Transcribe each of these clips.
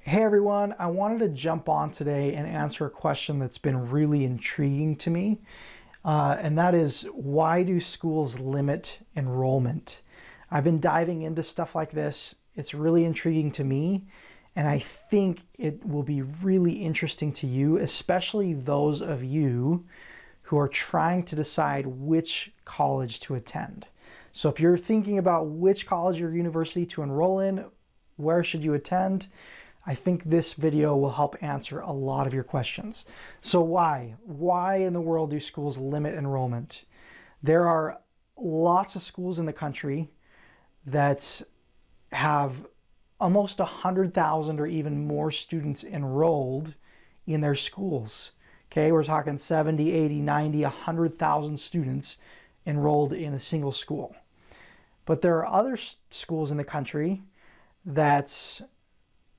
Hey everyone, I wanted to jump on today and answer a question that's been really intriguing to me, and that is why do schools limit enrollment? I've been diving into stuff like this. It's really intriguing to me, and I think it will be really interesting to you, especially those of you who are trying to decide which college to attend. So if you're thinking about which college or university to enroll in, where should you attend? I think this video will help answer a lot of your questions. So why? Why in the world do schools limit enrollment? There are lots of schools in the country that have almost 100,000 or even more students enrolled in their schools. Okay, we're talking 70, 80, 90, 100,000 students enrolled in a single school. But there are other schools in the country that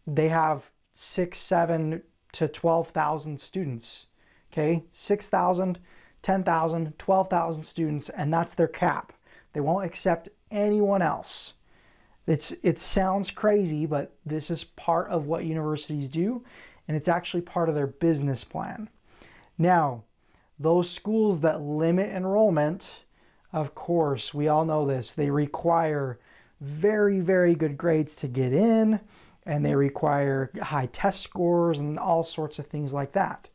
they have 6, 7 to 12,000 students. Okay, 6,000, 10,000, 12,000 students, and that's their cap. They won't accept anyone else. It sounds crazy, but this is part of what universities do, and it's actually part of their business plan. Now, those schools that limit enrollment, of course, we all know this, they require very, very good grades to get in, and they require high test scores and all sorts of things like that.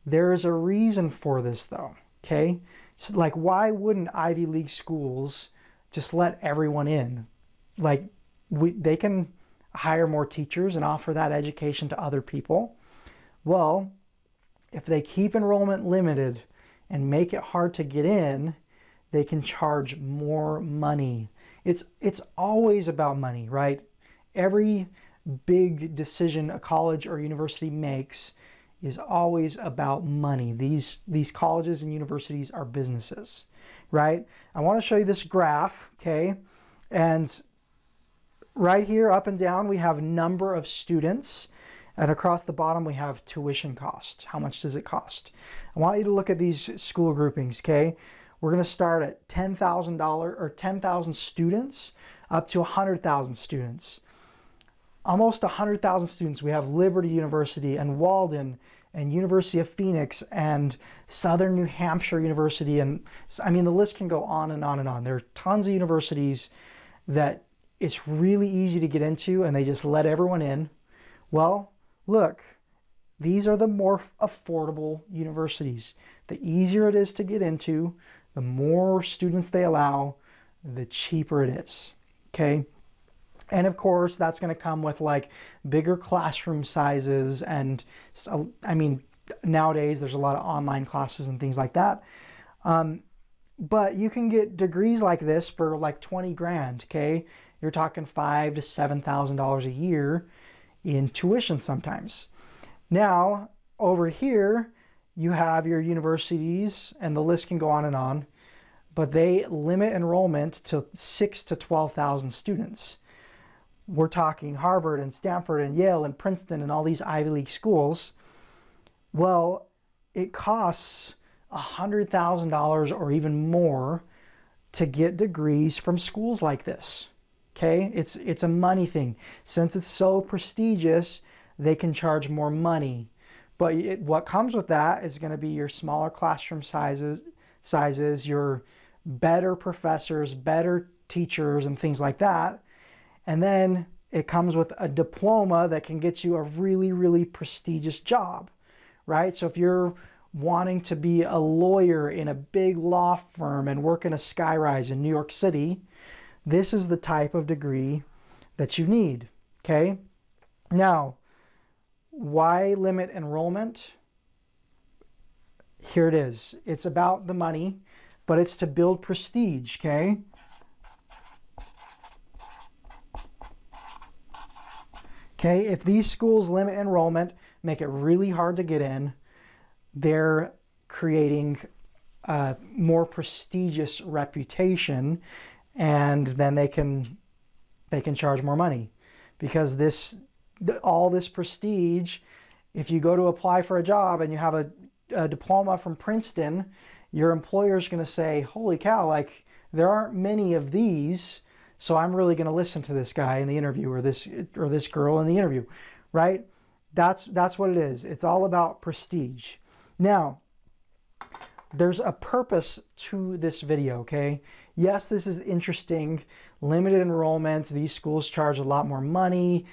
There is a reason for this though, okay? So, like, why wouldn't Ivy League schools just let everyone in? Like, they can hire more teachers and offer that education to other people. Well, if they keep enrollment limited and make it hard to get in, they can charge more money. It's always about money, right? Every big decision a college or university makes is always about money. These colleges and universities are businesses, right? I want to show you this graph, okay? And right here, up and down, we have number of students, and across the bottom we have tuition cost. How much does it cost? I want you to look at these school groupings, okay? We're going to start at $10,000 or 10,000 students up to 100,000 students. Almost 100,000 students. We have Liberty University and Walden and University of Phoenix and Southern New Hampshire University. And I mean, the list can go on and on and on. There are tons of universities that it's really easy to get into and they just let everyone in. Well, look, these are the more affordable universities. The easier it is to get into, the more students they allow, the cheaper it is, okay? And of course, that's going to come with like bigger classroom sizes. And I mean, nowadays there's a lot of online classes and things like that. But you can get degrees like this for like 20 grand, okay? You're talking $5,000 to $7,000 a year in tuition sometimes. Now, over here, you have your universities, and the list can go on and on, but they limit enrollment to 6,000 to 12,000 students. We're talking Harvard and Stanford and Yale and Princeton and all these Ivy League schools. Well, it costs $100,000 or even more to get degrees from schools like this. Okay, it's a money thing. Since it's so prestigious, they can charge more money. But what comes with that is going to be your smaller classroom sizes, your better professors, better teachers, and things like that. And then it comes with a diploma that can get you a really, really prestigious job, right? So if you're wanting to be a lawyer in a big law firm and work in a skyrise in New York City, this is the type of degree that you need, okay? Now, why limit enrollment? Here it is. It's about the money, but it's to build prestige, okay? Okay, if these schools limit enrollment, make it really hard to get in, they're creating a more prestigious reputation, and then they can charge more money, because all this prestige, if you go to apply for a job and you have a diploma from Princeton, your employer's going to say, holy cow, like there aren't many of these, so I'm really going to listen to this guy in the interview, or this girl in the interview, right? That's what it is. It's all about prestige. Now, there's a purpose to this video, okay? Yes, this is interesting. Limited enrollment, these schools charge a lot more money.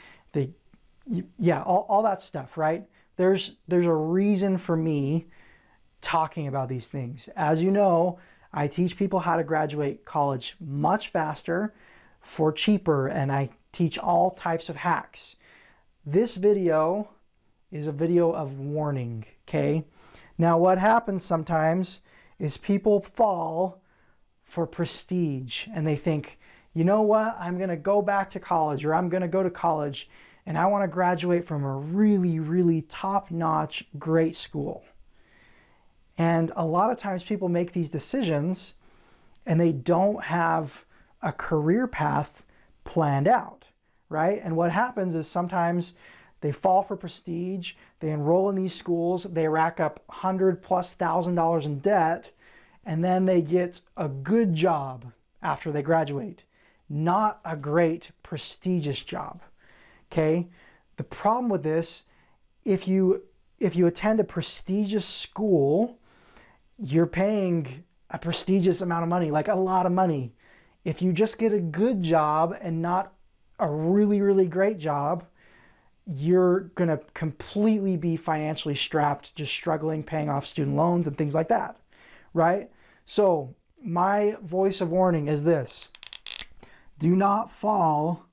Yeah, all that stuff, right? There's a reason for me talking about these things. As you know, I teach people how to graduate college much faster for cheaper, and I teach all types of hacks. This video is a video of warning, okay? Now, what happens sometimes is people fall for prestige and they think, you know what, I'm going to go back to college, or I'm going to go to college and I want to graduate from a really, really top-notch, great school. And a lot of times people make these decisions and they don't have a career path planned out, right? And what happens is sometimes they fall for prestige, they enroll in these schools, they rack up $100,000+ in debt, and then they get a good job after they graduate. Not a great, prestigious job, okay? The problem with this, if you attend a prestigious school, you're paying a prestigious amount of money, like a lot of money. If you just get a good job and not a really, really great job, you're going to completely be financially strapped, just struggling, paying off student loans and things like that, right? So my voice of warning is this: do not fall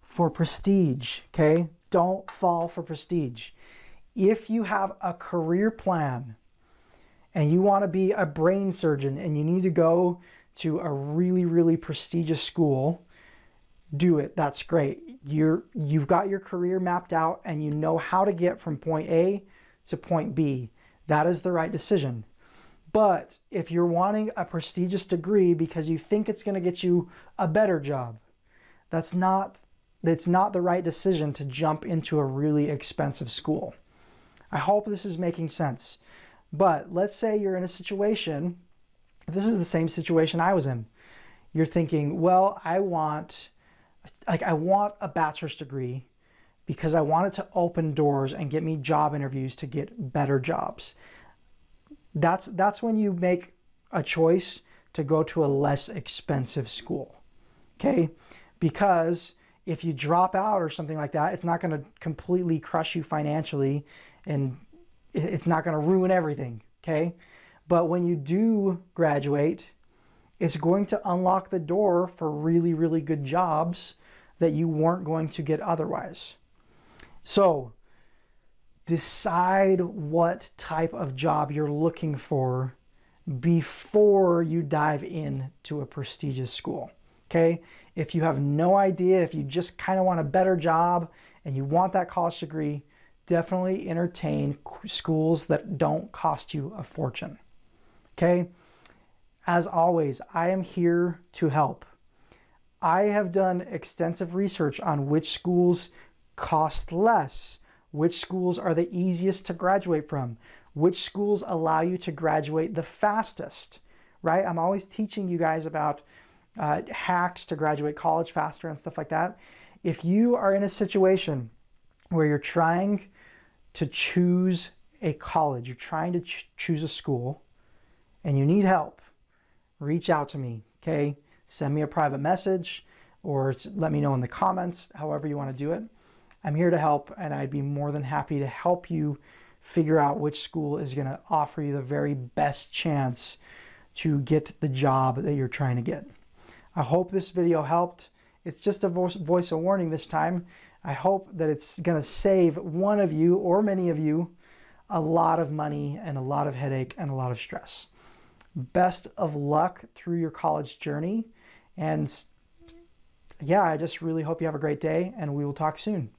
for prestige, okay? Don't fall for prestige. If you have a career plan and you want to be a brain surgeon and you need to go to a really, really prestigious school, do it. That's great. You've got your career mapped out and you know how to get from point A to point B. That is the right decision. But if you're wanting a prestigious degree because you think it's going to get you a better job, it's not the right decision to jump into a really expensive school. I hope this is making sense. But let's say you're in a situation, this is the same situation I was in. You're thinking, well, I want a bachelor's degree because I want it to open doors and get me job interviews to get better jobs. That's when you make a choice to go to a less expensive school, okay? Because if you drop out or something like that, it's not going to completely crush you financially and it's not going to ruin everything, okay? But when you do graduate, it's going to unlock the door for really, really good jobs that you weren't going to get otherwise. So decide what type of job you're looking for before you dive into a prestigious school, okay? If you have no idea, if you just kind of want a better job and you want that college degree, definitely entertain schools that don't cost you a fortune, okay? As always, I am here to help. I have done extensive research on which schools cost less, which schools are the easiest to graduate from, which schools allow you to graduate the fastest, right? I'm always teaching you guys about hacks to graduate college faster and stuff like that. If you are in a situation where you're trying to choose a college, you're trying to choose a school, and you need help, reach out to me, okay? Send me a private message or let me know in the comments, however you want to do it. I'm here to help, and I'd be more than happy to help you figure out which school is going to offer you the very best chance to get the job that you're trying to get. I hope this video helped. It's just a voice of warning this time. I hope that it's going to save one of you or many of you a lot of money and a lot of headache and a lot of stress. Best of luck through your college journey. And yeah, I just really hope you have a great day, and we will talk soon.